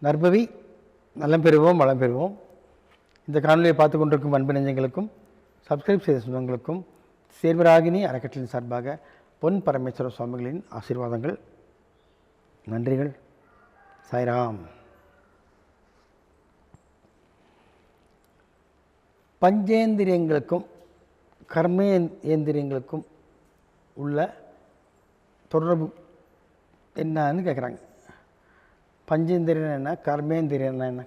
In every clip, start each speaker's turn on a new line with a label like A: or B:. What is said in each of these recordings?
A: நற்பவி நலம் பெறுவோம், வளம் பெறுவோம். இந்த காணொலியை பார்த்து கொண்டிருக்கும் அன்பு நெஞ்சங்களுக்கும் சப்ஸ்கிரைப் செய்த சொந்தங்களுக்கும் சேர்வராகினி அறக்கட்டளையின் சார்பாக பொன் பரமேஸ்வர சுவாமிகளின் ஆசீர்வாதங்கள், நன்றிகள். சாய்ராம். பஞ்சேந்திரியங்களுக்கும் கர்மேந்திரியங்களுக்கும் உள்ள தொடர்பு என்னன்னு கேட்குறாங்க. பஞ்சேந்திரியம் என்ன, கர்மேந்திரியம் என்ன?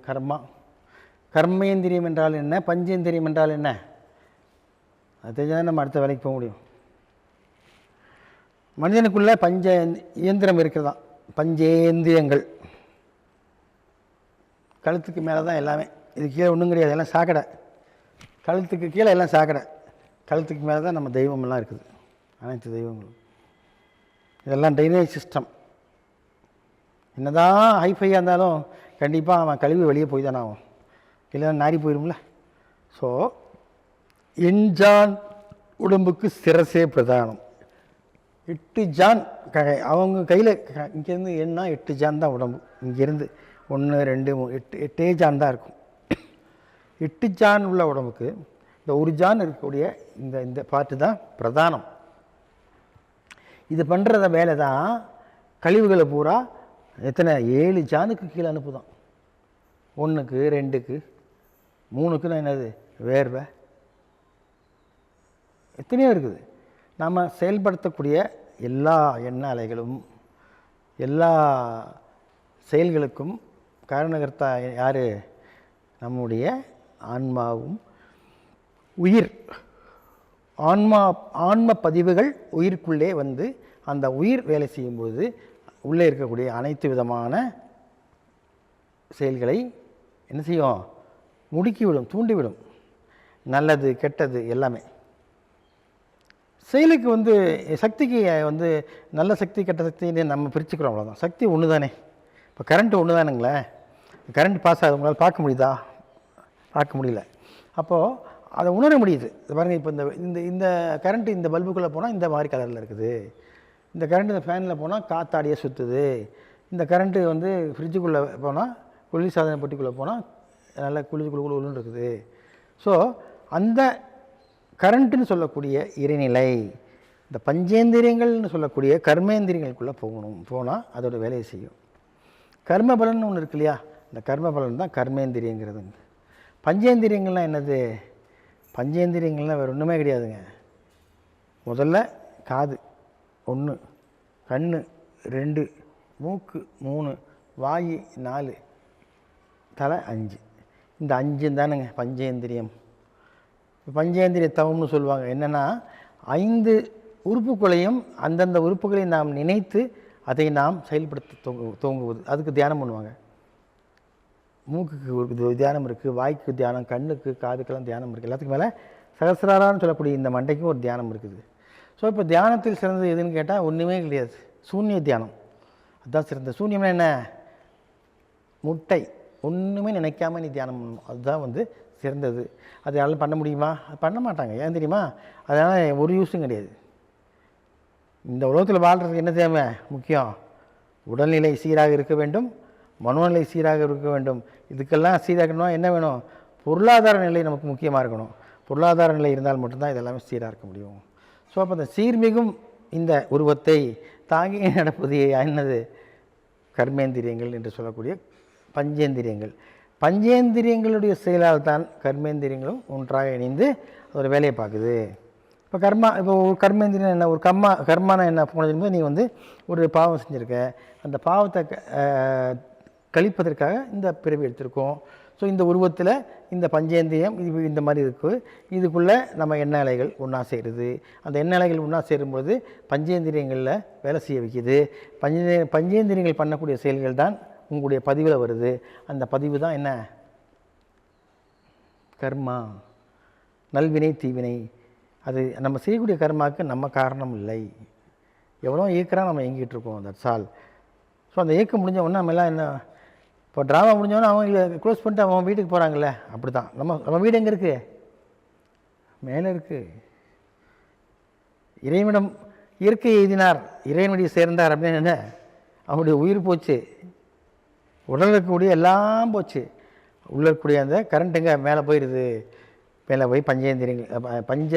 A: கர்மேந்திரியம் என்றால் என்ன, பஞ்சேந்திரியம் என்றால் என்ன? அது தெரிஞ்சால் நம்ம அடுத்த வேலைக்கு போக முடியும். மனிதனுக்குள்ளே இயந்திரம் இருக்கிறதா, பஞ்சேந்திரியங்கள். கழுத்துக்கு மேலே தான் எல்லாமே, இது கீழே ஒன்றும் கிடையாது, எல்லாம் சாக்கடை. கழுத்துக்கு கீழே எல்லாம் சாக்கடை, கழுத்துக்கு மேலே தான் நம்ம தெய்வமெல்லாம் இருக்குது, அனைத்து தெய்வங்களும். இதெல்லாம் ட்ரைனேஜ் சிஸ்டம். என்னதான் ஹைஃபையாக இருந்தாலும் கண்டிப்பாக அவன் கழிவு வெளியே போய் தானே ஆகும், இல்லைன்னா நாரி போயிடும்ல. ஸோ எண்ஜான் உடம்புக்கு சிரசே பிரதானம். 8 ஜான் அவங்க கையில், இங்கேருந்து எண்ணா 8 ஜான் தான் உடம்பு. இங்கேருந்து 1 2 3 8 ஜான் தான் இருக்கும். 8 ஜான் உள்ள உடம்புக்கு இந்த 1 ஜான் இருக்கக்கூடிய இந்த பார்ட்டு தான் பிரதானம். இது பண்ணுறத வேலை தான் கழிவுகளை பூரா எத்தனை 7 ஜானுக்கு கீழே அனுப்புதான். 1க்கு 2க்கு 3க்குன்னா என்னது, வேர்வை, எத்தனையோ இருக்குது. நாம் செயல்படுத்தக்கூடிய எல்லா எண்ண அலைகளும் எல்லா செயல்களுக்கும் காரணகர்த்தா யார்? நம்முடைய ஆன்மாவும் உயிர். ஆன்ம பதிவுகள் உயிருக்குள்ளே வந்து அந்த உயிர் வேலை செய்யும்போது உள்ளே இருக்கக்கூடிய அனைத்து விதமான செயல்களை என்ன செய்யும்? முடுக்கிவிடும், தூண்டிவிடும். நல்லது கெட்டது எல்லாமே. செயலுக்கு சக்திக்கு நல்ல சக்தி கெட்ட சக்தின்னு நம்ம பிரிச்சுக்கிறோம், அவ்வளோதான். சக்தி ஒன்று தானே. இப்போ கரண்ட்டு ஒன்று தானுங்களே. கரண்ட் பாஸ் ஆகுது, உங்களால் பார்க்க முடியுதா? பார்க்க முடியல. அப்போது அதை உணர முடியுது. பாருங்கள், இப்போ இந்த கரண்ட்டு இந்த பல்புக்குள்ளே போனால் இந்த மாதிரி கலரில் இருக்குது. இந்த கரண்ட்டு இந்த ஃபேனில் போனால் காத்தாடியே சுற்றுது. இந்த கரண்ட்டு ஃப்ரிட்ஜுக்குள்ளே போனால், குளிர்சாதன பெட்டிக்குள்ளே போனால் நல்லா குளிர்ன்னு இருக்குது. ஸோ அந்த கரண்ட்டுன்னு சொல்லக்கூடிய இறைநிலை இந்த பஞ்சேந்திரியங்கள்னு சொல்லக்கூடிய கர்மேந்திரியங்களுக்குள்ளே போனால் அதோட வேலையை செய்யும். கர்ம பலன் ஒன்று இருக்கு இல்லையா, இந்த கர்ம பலன் தான் கர்மேந்திரியங்கிறதுங்க. பஞ்சேந்திரியங்கள்லாம் என்னது? பஞ்சேந்திரியங்கள்லாம் வேறு ஒன்றுமே கிடையாதுங்க. முதல்ல காது 1, கண் 2, மூக்கு 3, வாய் 4, தலை 5. இந்த 5 தானுங்க பஞ்சேந்திரியம். பஞ்சேந்திரிய தவம்னு சொல்லுவாங்க. என்னென்னா 5 உறுப்புகளையும் அந்தந்த உறுப்புகளை நாம் நினைத்து அதை நாம் செயல்படுத்த தோங்குவது, அதுக்கு தியானம் பண்ணுவாங்க. மூக்குக்கு ஒரு தியானம் இருக்குது, வாய்க்கு தியானம், கண்ணுக்கு காதுக்கெல்லாம் தியானம் இருக்குது. எல்லாத்துக்கும் மேலே சகசிராரான்னு சொல்லக்கூடிய இந்த மண்டைக்கும் ஒரு தியானம் இருக்குது. ஸோ இப்போ தியானத்தில் சிறந்தது எதுன்னு கேட்டால் ஒன்றுமே கிடையாது, சூன்ய தியானம். அதுதான் சிறந்தது. சூன்யம்னா என்ன? முட்டை. ஒன்றுமே நினைக்காம நீ தியானம் பண்ணணும், அதுதான் சிறந்தது. அது யாரும் பண்ண முடியுமா? பண்ண மாட்டாங்க. ஏன் தெரியுமா? அதனால் ஒரு யூஸும் கிடையாது. இந்த உலகத்தில் வாழ்கிறதுக்கு என்ன தேவை? முக்கியம் உடல்நிலை சீராக இருக்க வேண்டும், மனோநிலை சீராக இருக்க வேண்டும். இதுக்கெல்லாம் சீராகணும்னா என்ன வேணும்? பொருளாதார நிலை நமக்கு முக்கியமாக இருக்கணும். பொருளாதார நிலை இருந்தால் மட்டும்தான் இதெல்லாமே சீராக இருக்க முடியும். ஸோ அப்போ அந்த சீர்மிகும் இந்த உருவத்தை தாங்கி நடப்பது என்னது? கர்மேந்திரியங்கள் என்று சொல்லக்கூடிய பஞ்சேந்திரியங்கள். பஞ்சேந்திரியங்களுடைய செயலால் தான் கர்மேந்திரியங்களும் ஒன்றாக இணைந்து ஒரு வேலையை பார்க்குது. இப்போ ஒரு கர்மேந்திரியம் என்ன? ஒரு கர்மான என்ன? போனது நீ ஒரு பாவம் செஞ்சுருக்க, அந்த பாவத்தை கழிப்பதற்காக இந்த பிறவி எடுத்திருக்கோம். ஸோ இந்த உருவத்தில் இந்த பஞ்சேந்திரியம் இந்த மாதிரி இருக்குது. இதுக்குள்ளே நம்ம எண்ண அலைகள் ஒன்றா சேருது. அந்த எண்ண அலைகள் ஒன்றா சேரும்பொழுது பஞ்சேந்திரியங்களில் வேலை செய்ய வைக்கிது. பஞ்சேந்திரியங்கள் பண்ணக்கூடிய செயல்கள் தான் உங்களுடைய பதிவில் வருது. அந்த பதிவு தான் என்ன? கர்மா, நல்வினை தீவினை. அது நம்ம செய்யக்கூடிய கர்மாவுக்கு நம்ம காரணம் இல்லை. எவ்வளோ இயக்கிறா நம்ம இயங்கிட்டு இருக்கோம், தட்ஸ் ஆல். ஸோ அந்த இயக்கம் முடிஞ்ச உடனே நம்ம எல்லாம் என்ன, இப்போ ட்ராமா முடிஞ்சவொடனே அவங்க க்ளோஸ் பண்ணிட்டு அவங்க வீட்டுக்கு போகிறாங்கல்ல, அப்படி தான் நம்ம வீடு எங்கே இருக்குது? மேலே இருக்குது. இறைவனிடம் இயற்கை எய்தினார், இறைவனுடைய சேர்ந்தார் அப்படின்னு என்ன? அவனுடைய உயிர் போச்சு. உடலில் இருக்கக்கூடிய எல்லாம் போச்சு. உள்ளே இருக்கக்கூடிய அந்த கரண்ட்டுங்க மேலே போயிடுது. மேலே போய் பஞ்சேந்திரியங்கள் பஞ்ச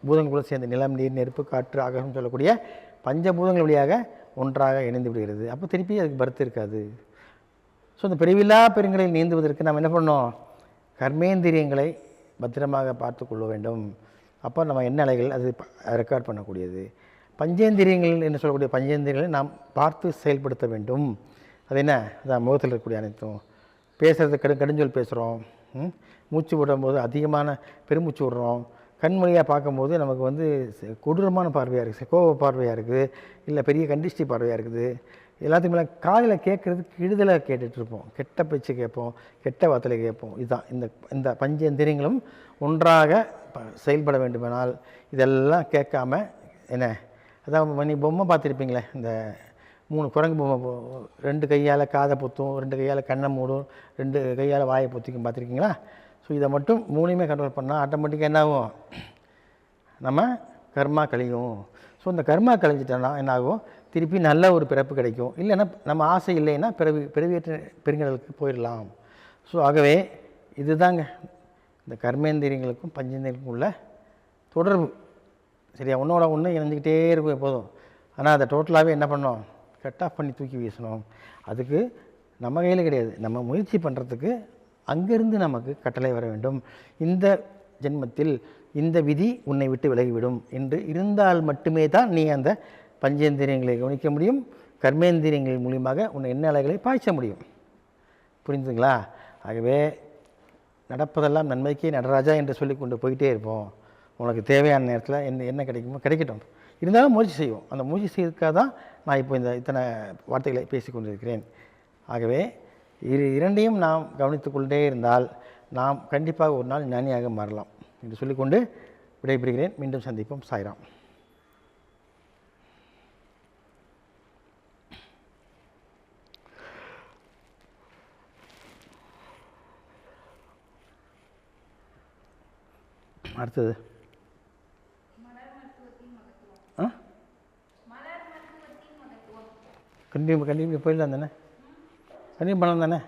A: பூதங்களுக்குள்ளே சேர்ந்த நிலம், நீர், நெருப்பு, காற்று, ஆகாசம் சொல்லக்கூடிய பஞ்சபூதங்கள் வழியாக ஒன்றாக இணைந்து விடுகிறது. அப்போ திருப்பி அதுக்கு பருத்து இருக்காது. ஸோ இந்த பிரிவில்லா பெருங்கடலில் நீந்துவதற்கு நம்ம என்ன பண்ணோம்? கர்மேந்திரியங்களை பத்திரமாக பார்த்து கொள்ள வேண்டும். அப்போ நம்ம என்ன அலைகள் அது ரெக்கார்ட் பண்ணக்கூடியது. பஞ்சேந்திரியங்கள் என்று சொல்லக்கூடிய பஞ்சேந்திரியங்களை நாம் பார்த்து செயல்படுத்த வேண்டும். அது என்ன? அதான் முகத்தில் இருக்கக்கூடிய அனைத்தும். பேசுகிறது கடுஞ்சொல் பேசுகிறோம், மூச்சு விடும்போது அதிகமான பெருமூச்சு விடுறோம், கண்மொழியாக பார்க்கும்போது நமக்கு வந்து கொடூரமான பார்வையாக இருக்குது, கோப பார்வையாக இருக்குது, இல்லை பெரிய கண்டிஷ்டி பார்வையாக இருக்குது. எல்லாத்துக்கும் மேலே காதில் கேட்குறது கெடுதலை கேட்டுட்ருப்போம், கெட்ட பேச்சு கேட்போம், கெட்ட வார்த்தையை கேட்போம். இதுதான் இந்த பஞ்சேந்திரியங்களும் ஒன்றாக செயல்பட வேண்டுமானால் இதெல்லாம் கேட்காம என்ன, அதான் நீ பொம்மை பார்த்துருப்பீங்களே, இந்த 3 குரங்கு பொம்மை, 2 கையால் காதை பொத்தும், 2 கையால் கண்ணை மூடும், 2 கையால் வாயை பொத்திக்கும், பார்த்துருக்கீங்களா? ஸோ இதை மட்டும் 3மே கண்ட்ரோல் பண்ணால் ஆட்டோமேட்டிக்காக என்ன ஆகும்? நம்ம கர்மா கழியும். ஸோ இந்த கர்மா கழிஞ்சிட்டோன்னா என்ன ஆகும்? திருப்பி நல்ல ஒரு பிறப்பு கிடைக்கும். இல்லைன்னா நம்ம ஆசை இல்லைன்னா பிறவியற்ற பெருங்கடலுக்கு போயிடலாம். ஸோ ஆகவே இதுதாங்க இந்த கர்மேந்திரியங்களுக்கும் பஞ்சேந்திரியங்களுக்கும் உள்ள தொடர்பு. சரியா? ஒன்றோட ஒன்று இணைஞ்சிக்கிட்டே இருக்கும் எப்போதும். ஆனால் அதை டோட்டலாகவே என்ன பண்ணோம்? கட் ஆஃப் பண்ணி தூக்கி வீசணும். அதுக்கு நம்ம கையில் கிடையாது. நம்ம முயற்சி பண்ணுறதுக்கு அங்கேருந்து நமக்கு கட்டளை வர வேண்டும். இந்த ஜென்மத்தில் இந்த விதி உன்னை விட்டு விலகிவிடும் என்று இருந்தால் மட்டுமே தான் நீ அந்த பஞ்சேந்திரியங்களை கவனிக்க முடியும். கர்மேந்திரியங்கள் மூலியமாக உன்னை எண்ண அலைகளை பாய்ச்ச முடியும். புரிஞ்சுங்களா? ஆகவே நடப்பதெல்லாம் நன்மைக்கே நடராஜா என்று சொல்லி கொண்டு போயிட்டே இருப்போம். உனக்கு தேவையான நேரத்தில் என்ன கிடைக்குமோ கிடைக்கட்டும். இருந்தாலும் முயற்சி செய்வோம். அந்த முயற்சி செய்வதற்காக தான் நான் இப்போ இத்தனை வார்த்தைகளை பேசி கொண்டிருக்கிறேன். ஆகவே இரண்டையும் நாம் கவனித்துக்கொண்டே இருந்தால் நாம் கண்டிப்பாக ஒரு நாள் ஞானியாக மாறலாம் என்று சொல்லிக்கொண்டு விடைபெறுகிறேன். மீண்டும் சந்திப்போம். சாய்ராம். அடுத்தது கண்டிப்பாக போயிடலாம் தானே? கண்டிப்பாக பண்ணலாம் தானே?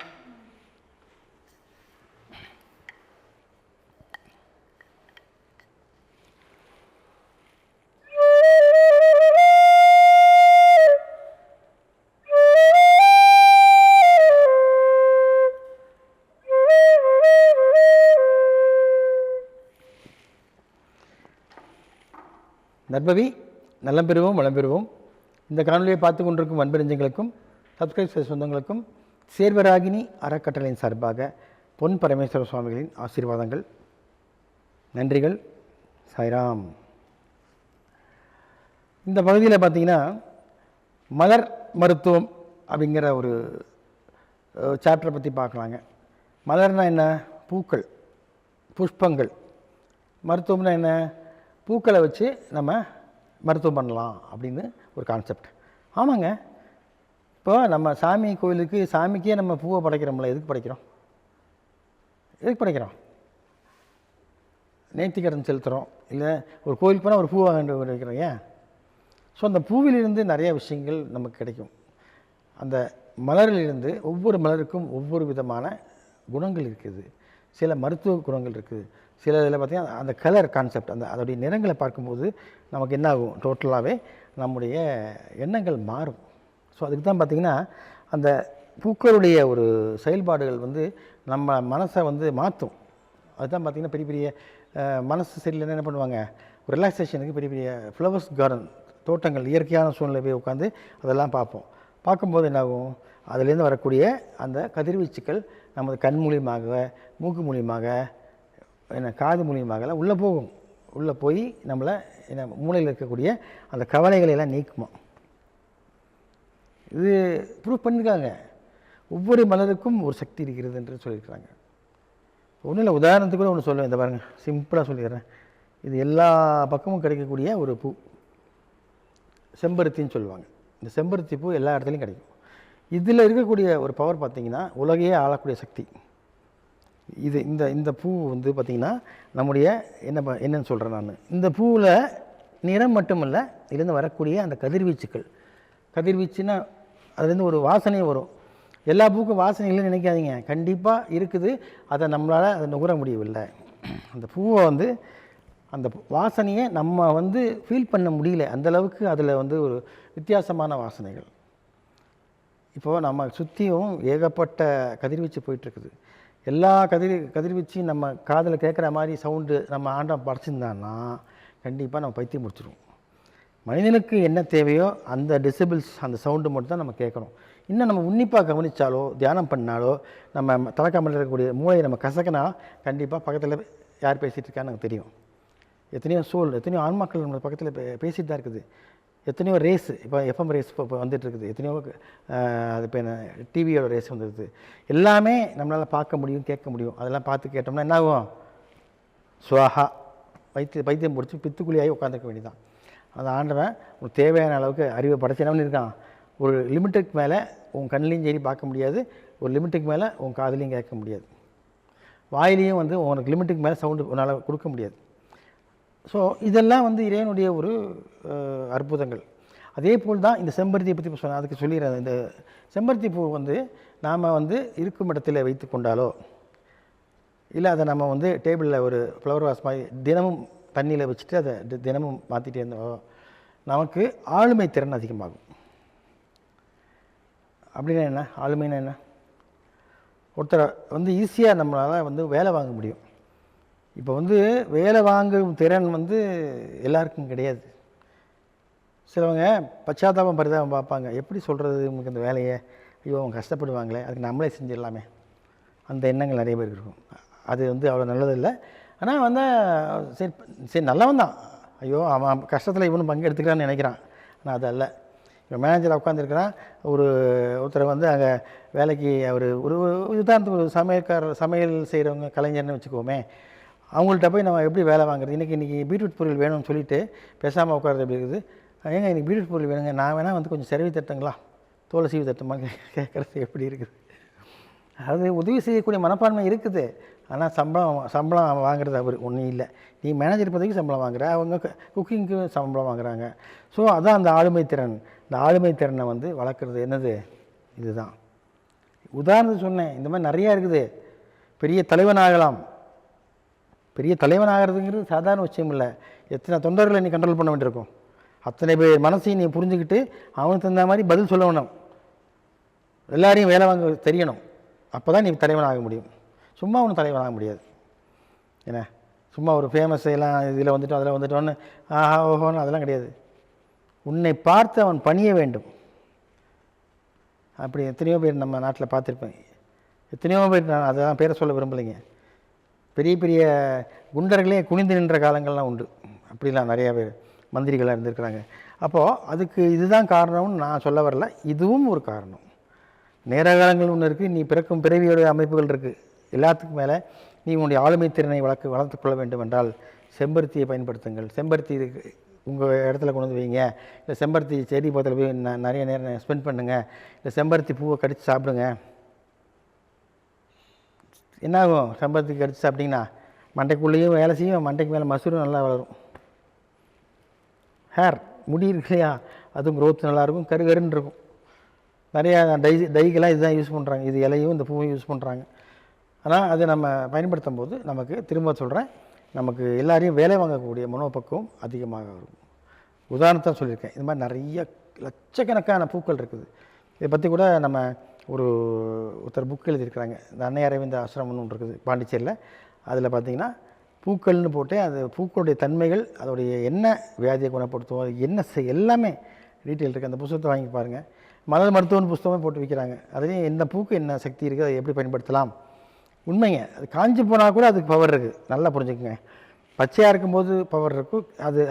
A: நற்பவி நலம் பெறுவோம், வளம் பெறுவோம். இந்த காணொலியை பார்த்து கொண்டிருக்கும் அன்பறிஞர்களுக்கும் சப்ஸ்கிரைப் செய்த சொந்தங்களுக்கும் சேர்வராகினி அறக்கட்டளையின் சார்பாக பொன் பரமேஸ்வர சுவாமிகளின் ஆசீர்வாதங்கள், நன்றிகள். சாய்ராம். இந்த பகுதியில் பார்த்திங்கன்னா மலர் மருத்துவம் அப்படிங்கிற ஒரு சாப்டரை பற்றி பார்க்கலாங்க. மலர்னால் என்ன? பூக்கள், புஷ்பங்கள். மருத்துவம்னா என்ன? பூக்களை வச்சு நம்ம மருத்துவம் பண்ணலாம் அப்படின்னு ஒரு கான்செப்ட். ஆமாங்க. இப்போ நம்ம சாமி கோயிலுக்கு சாமிக்கே நம்ம பூவை படைக்கிறோம்ல, எதுக்கு படைக்கிறோம்? நேர்த்திக்கடன் செலுத்துகிறோம். இல்லை ஒரு கோயிலுக்கு போனால் ஒரு பூ வாங்க வைக்கிறோம். ஏன்? ஸோ அந்த பூவிலிருந்து நிறைய விஷயங்கள் நமக்கு கிடைக்கும். அந்த மலரிலிருந்து ஒவ்வொரு மலருக்கும் ஒவ்வொரு விதமான குணங்கள் இருக்குது. சில மருத்துவ குணங்கள் இருக்குது. சில இதில் பார்த்திங்கன்னா அந்த கலர் கான்செப்ட், அதோடைய நிறங்களை பார்க்கும்போது நமக்கு என்ன ஆகும்? டோட்டலாகவே நம்முடைய எண்ணங்கள் மாறும். ஸோ அதுக்கு தான் பார்த்திங்கன்னா அந்த பூக்களுடைய ஒரு செயல்பாடுகள் நம்ம மனசை மாற்றும். அதுதான் பார்த்திங்கன்னா பெரிய பெரிய மனசு சரியில்லைன்னா என்ன பண்ணுவாங்க? ஒரு ரிலாக்ஸேஷனுக்கு பெரிய பெரிய ஃப்ளவர்ஸ் கார்டன், தோட்டங்கள், இயற்கையான சூழ்நிலை போய் உட்காந்து அதெல்லாம் பார்ப்போம். பார்க்கும்போது என்னாகும்? அதுலேருந்து வரக்கூடிய அந்த கதிர்வீச்சுக்கள் நமது கண் மூலியமாக, மூக்கு மூலியமாக, காது மூலியமாகலாம் உள்ளே போகும். உள்ளே போய் நம்மளை மூளையில் இருக்கக்கூடிய அந்த கவலைகளெல்லாம் நீக்குமா. இது ப்ரூவ் பண்ணியிருக்காங்க. ஒவ்வொரு மலருக்கும் ஒரு சக்தி இருக்கிறது என்று சொல்லியிருக்கிறாங்க. ஒன்றும் இல்லை, உதாரணத்துக்கு கூட ஒன்று சொல்லுவேன். இந்த பாருங்கள், சிம்பிளாக சொல்லிடுறேன். இது எல்லா பக்கமும் கிடைக்கக்கூடிய ஒரு பூ, செம்பருத்தின்னு சொல்லுவாங்க. இந்த செம்பருத்தி பூ எல்லா இடத்துலையும் கிடைக்கும். இதில் இருக்கக்கூடிய ஒரு பவர் பார்த்திங்கன்னா உலகையே ஆளக்கூடிய சக்தி இது. இந்த பூ பார்த்திங்கன்னா நம்முடைய என்னன்னு சொல்கிறேன் நான், இந்த பூவில் நிறம் மட்டுமல்ல, இதுலேருந்து வரக்கூடிய அந்த கதிர்வீச்சுக்கள், கதிர்வீச்சுன்னா அதுலேருந்து ஒரு வாசனையும் வரும். எல்லா பூக்கும் வாசனை இல்லைன்னு நினைக்காதீங்க, கண்டிப்பாக இருக்குது. அதை நம்மளால் அதை நுகர முடியவில்லை. அந்த பூவை வந்து அந்த வாசனையை நம்ம வந்து ஃபீல் பண்ண முடியல, அந்தளவுக்கு அதில் வந்து ஒரு வித்தியாசமான வாசனைகள். இப்போது நம்ம சுற்றியும் ஏகப்பட்ட கதிர்வீச்சு போயிட்டுருக்குது. எல்லா கதிர்வீச்சையும் நம்ம காதில் கேட்குற மாதிரி சவுண்டு நம்ம ஆண்டம் படைச்சிருந்தான்னா கண்டிப்பாக நம்ம பைத்தியம் முடிச்சிடுவோம். மனிதனுக்கு என்ன தேவையோ அந்த டெசிபிள்ஸ், அந்த சவுண்டு மட்டும் தான் நம்ம கேட்கணும். இன்னும் நம்ம உன்னிப்பாக கவனித்தாலோ தியானம் பண்ணாலோ நம்ம தலைக்காமல் இருக்கக்கூடிய மூளையை நம்ம கசக்கினா கண்டிப்பாக பக்கத்தில் யார் பேசிகிட்டு இருக்கான்னு எனக்கு தெரியும். எத்தனையோ எத்தனையோ ஆன்மாக்கள் நம்ம பக்கத்தில் பேசிகிட்டு தான் இருக்குது. எத்தனையோ ரேஸ், இப்போ எஃப்எம் ரேஸ் இப்போ வந்துட்டுருக்குது, எத்தனையோ அது இப்போ என்ன டிவியோட ரேஸ் வந்துடுது. எல்லாமே நம்மளால் பார்க்க முடியும், கேட்க முடியும். அதெல்லாம் பார்த்து கேட்டோம்னா என்ன ஆகும்? சுவாகா, பைத்தியம் பிடிச்சி பித்துக்குழியாகி உட்காந்துருக்க வேண்டியதான். அந்த ஆண்டவன் உனக்கு தேவையான அளவுக்கு அறிவை படைச்சினவனு இருக்கான். ஒரு லிமிட்டுக்கு மேலே உன் கண்ணிலையும் சரி பார்க்க முடியாது, ஒரு லிமிட்டுக்கு மேலே உன் காதுலையும் கேட்க முடியாது, வாயிலையும் வந்து உனக்கு லிமிட்டுக்கு மேலே சவுண்டு உன்னால் கொடுக்க முடியாது. ஸோ இதெல்லாம் வந்து இறைவனுடைய ஒரு அற்புதங்கள். அதே போல் தான் இந்த செம்பருத்தியை பற்றி சொன்னேன், அதுக்கு சொல்லிடுறேன். இந்த செம்பருத்தி பூ வந்து நாம் வந்து இருக்கும் இடத்துல வைத்து கொண்டாலோ இல்லை அதை நம்ம வந்து டேபிளில் ஒரு ஃப்ளவர் வாஸ் மாதிரி தினமும் தண்ணியில் வச்சுட்டு அதை தினமும் மாற்றிட்டே இருந்தோம், நமக்கு ஆளுமை திறன் அதிகமாகும். அப்படின்னா என்ன ஆளுமைன்னா என்ன? ஒருத்தரை வந்து ஈஸியாக நம்மளால் வந்து வேலை வாங்க முடியும். இப்போ வந்து வேலை வாங்கும் திறன் வந்து எல்லாருக்கும் கிடையாது. சிலவங்க பச்சாத்தாபம் பரிதாபம் பார்ப்பாங்க, எப்படி சொல்கிறது உங்களுக்கு இந்த வேலையை, ஐயோ அவங்க கஷ்டப்படுவாங்களே, அதுக்கு நம்மளே செஞ்சிடலாமே, அந்த எண்ணங்கள் நிறைய பேருக்கு இருக்கும். அது வந்து அவ்வளோ நல்லதில்லை. ஆனால் வந்து சரி சரி நல்லவன் தான், ஐயோ அவன் கஷ்டத்தில் இவனும் பங்கெடுத்துக்கிறான்னு நினைக்கிறான். ஆனால் அது அல்ல. இப்போ மேனேஜராக உட்காந்துருக்கிறான், ஒருத்தரை வந்து அங்கே வேலைக்கு அவர் ஒரு உதாரணத்துக்கு ஒரு சமையல் செய்கிறவங்க கலைஞர்னு வச்சுக்கோமே, அவங்கள்ட்ட போய் நம்ம எப்படி வேலை வாங்குறது, இன்றைக்கி பீட்ரூட் பொருள் வேணும்னு சொல்லிவிட்டு பேசாமல் உட்கார்றது எப்படி இருக்குது? ஏங்க இன்றைக்கி பீட்ரூட் பொருள் வேணுங்க, நான் வேணால் வந்து கொஞ்சம் செலவு தட்டுங்களா, தோலை சீவி தட்டுமா கேட்குறது எப்படி இருக்குது? அது உதவி செய்யக்கூடிய மனப்பான்மை இருக்குது. ஆனால் சம்பளம் வாங்குறது அவர் ஒன்றும் இல்லை. நீ மேனேஜர் பதவிக்கு சம்பளம் வாங்குற, அவங்க குக்கிங்க்கு சம்பளம் வாங்குறாங்க. ஸோ அதான் அந்த ஆளுமை திறன். இந்த ஆளுமை திறனை வந்து வளர்க்குறது என்னது? இதுதான். உதாரணத்துக்கு சொன்னேன், இந்த மாதிரி நிறையா இருக்குது. பெரிய தலைவனாகலாம். பெரிய தலைவனாகிறதுங்கிறது சாதாரண விஷயம் இல்லை. எத்தனை தொண்டர்களை நீ கண்ட்ரோல் பண்ண வேண்டியிருக்கும். அத்தனை பேர் மனசையும் நீ புரிஞ்சுக்கிட்டு அவனுக்கு தகுந்த மாதிரி பதில் சொல்ல வேணும். எல்லாரையும் வேலை வாங்க தெரியணும். அப்போ தான் நீ தலைவனாக முடியும். சும்மா ஒன்றும் தலைவனாக முடியாது. என்ன சும்மா ஒரு ஃபேமஸ் எல்லாம் இதில் வந்துட்டோம் அதில் வந்துட்டோன்னு ஆஹா ஓஹோன்னு அதெல்லாம் கிடையாது. உன்னை பார்த்து அவன் பணிய வேண்டும். அப்படி எத்தனையோ பேர் நம்ம நாட்டில் பார்த்துருப்பேன். எத்தனையோ பேர், நான் அதெல்லாம் பேரை சொல்ல விரும்பலைங்க, பெரிய பெரிய குண்டர்களே குனிந்து நின்ற காலங்கள்லாம் உண்டு. அப்படிலாம் நிறையா பேர் மந்திரிகளாக இருந்திருக்கிறாங்க. அப்போது அதுக்கு இதுதான் காரணம்னு நான் சொல்ல வரல, இதுவும் ஒரு காரணம். நேர காலங்கள் ஒன்று இருக்குது, நீ பிறக்கும் பிறவியோட அமைப்புகள் இருக்குது. எல்லாத்துக்கும் மேலே நீ உன்னுடைய ஆளுமை திறனை வளர்த்து கொள்ள வேண்டும் என்றால் செம்பருத்தியை பயன்படுத்துங்கள். செம்பருத்தி உங்கள் இடத்துல கொண்டு வந்து வைங்க, இல்லை செம்பருத்தி செடி பக்கத்தில் போய் நிறைய நேரம் ஸ்பெண்ட் பண்ணுங்கள், இல்லை செம்பருத்தி பூவை கடித்து சாப்பிடுங்க. என்னாகும்? செம்பருத்தி கடித்து சாப்பிட்டிங்கன்னா மண்டைக்குள்ளேயும் வேலை செய்யும், மண்டைக்கு மேலே மசூரும் நல்லா வளரும். ஹேர் முடி இருக்கு இல்லையா, அதுவும் க்ரோத் நல்லாயிருக்கும், கருகருன்னு இருக்கும். நிறையா டைக்கெல்லாம் இதுதான் யூஸ் பண்ணுறாங்க, இது இலையும் இந்த பூவும் யூஸ் பண்ணுறாங்க. ஆனால் அதை நம்ம பயன்படுத்தும் போது நமக்கு திரும்ப சொல்கிறேன், நமக்கு எல்லாரையும் வேலை வாங்கக்கூடிய மனோபக்குவம் அதிகமாக வரும். உதாரணத்தை சொல்லியிருக்கேன், இது மாதிரி நிறைய லட்சக்கணக்கான பூக்கள் இருக்குது. இதை பற்றி கூட நம்ம ஒருத்தர் புக் எழுதியிருக்கிறாங்க. இந்த அன்னை அரவிந்த ஆசிரமம்னு ஒன்று இருக்குது பாண்டிச்சேரியில். அதில் பார்த்திங்கன்னா பூக்கள்னு போட்டு அது பூக்களுடைய தன்மைகள், அதோடைய என்ன வியாதியை குணப்படுத்தும், அது என்ன எல்லாமே டீட்டெயில் இருக்குது. அந்த புத்தகத்தை வாங்கி பாருங்கள். மலர் மருத்துவம்னு புத்தகமே போட்டு வைக்கிறாங்க. அதுலேயும் எந்த பூக்கு என்ன சக்தி இருக்குது, அதை எப்படி பயன்படுத்தலாம். உண்மைங்க, அது காஞ்சி போனால் கூட அதுக்கு பவர் இருக்குது, நல்லா புரிஞ்சுக்குங்க. பச்சையாக இருக்கும்போது பவர் இருக்கும்,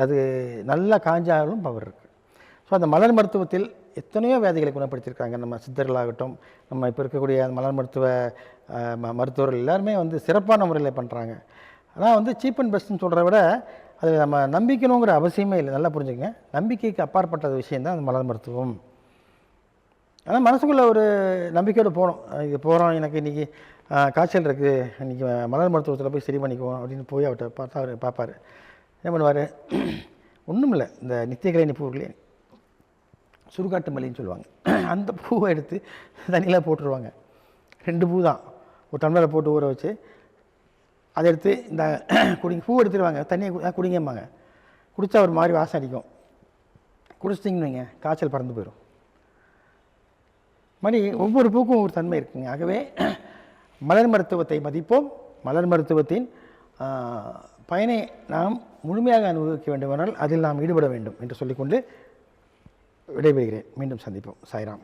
A: அது நல்லா காஞ்சாலும் பவர் இருக்குது. ஸோ அந்த மலர் மருத்துவத்தில் எத்தனையோ வியாதிகளை குணப்படுத்தியிருக்காங்க நம்ம சித்தர்களாகட்டும், நம்ம இப்போ இருக்கக்கூடிய மலர் மருத்துவர்கள் எல்லாருமே வந்து சிறப்பான முறையில் பண்ணுறாங்க. ஆனால் வந்து சீப் அண்ட் பெஸ்ட்னு சொல்கிறத விட அதில் நம்ம நம்பிக்கணுங்கிற அவசியமே இல்லை. நல்லா புரிஞ்சுக்கங்க, நம்பிக்கைக்கு அப்பாற்பட்ட விஷயந்தான் அந்த மலர் மருத்துவம். ஆனால் மனசுக்குள்ளே ஒரு நம்பிக்கையோடு போகணும். இது போகிறோம், எனக்கு இன்றைக்கி காய்ச்சல் இருக்குது, இன்றைக்கி மலர் மருத்துவத்தில் போய் சரி பண்ணிக்குவோம் அப்படின்னு போய் அவர்கிட்ட பார்த்தா அவர் பார்ப்பார். என்ன பண்ணுவார்? ஒன்றும் இல்லை, இந்த நித்திய கலைஞர் பூர்களே சுடுகாட்டு மல்லின்னு சொல்லுவாங்க. அந்த பூவை எடுத்து தண்ணியில் போட்டுருவாங்க. 2 பூ தான், ஒரு டம்ளரில் போட்டு ஊற வச்சு அதை எடுத்து இந்த குடிங்க, பூ எடுத்துருவாங்க, தண்ணியை குடிங்கம்பாங்க. குடித்தா ஒரு மாதிரி வாசம் அடிக்கும். குடிச்சிட்டிங்கன்னு வைங்க, காய்ச்சல் பறந்து போயிடும். மாதிரி ஒவ்வொரு பூக்கும் ஒவ்வொரு தன்மை இருக்குங்க. ஆகவே மலர் மருத்துவத்தை மதிப்போம். மலர் மருத்துவத்தின் பயனை நாம் முழுமையாக அனுபவிக்க வேண்டுமானால் அதில் நாம் ஈடுபட வேண்டும் என்று சொல்லிக்கொண்டு விடைபெறுகிறேன். மீண்டும் சந்திப்போம். சாய்ராம்.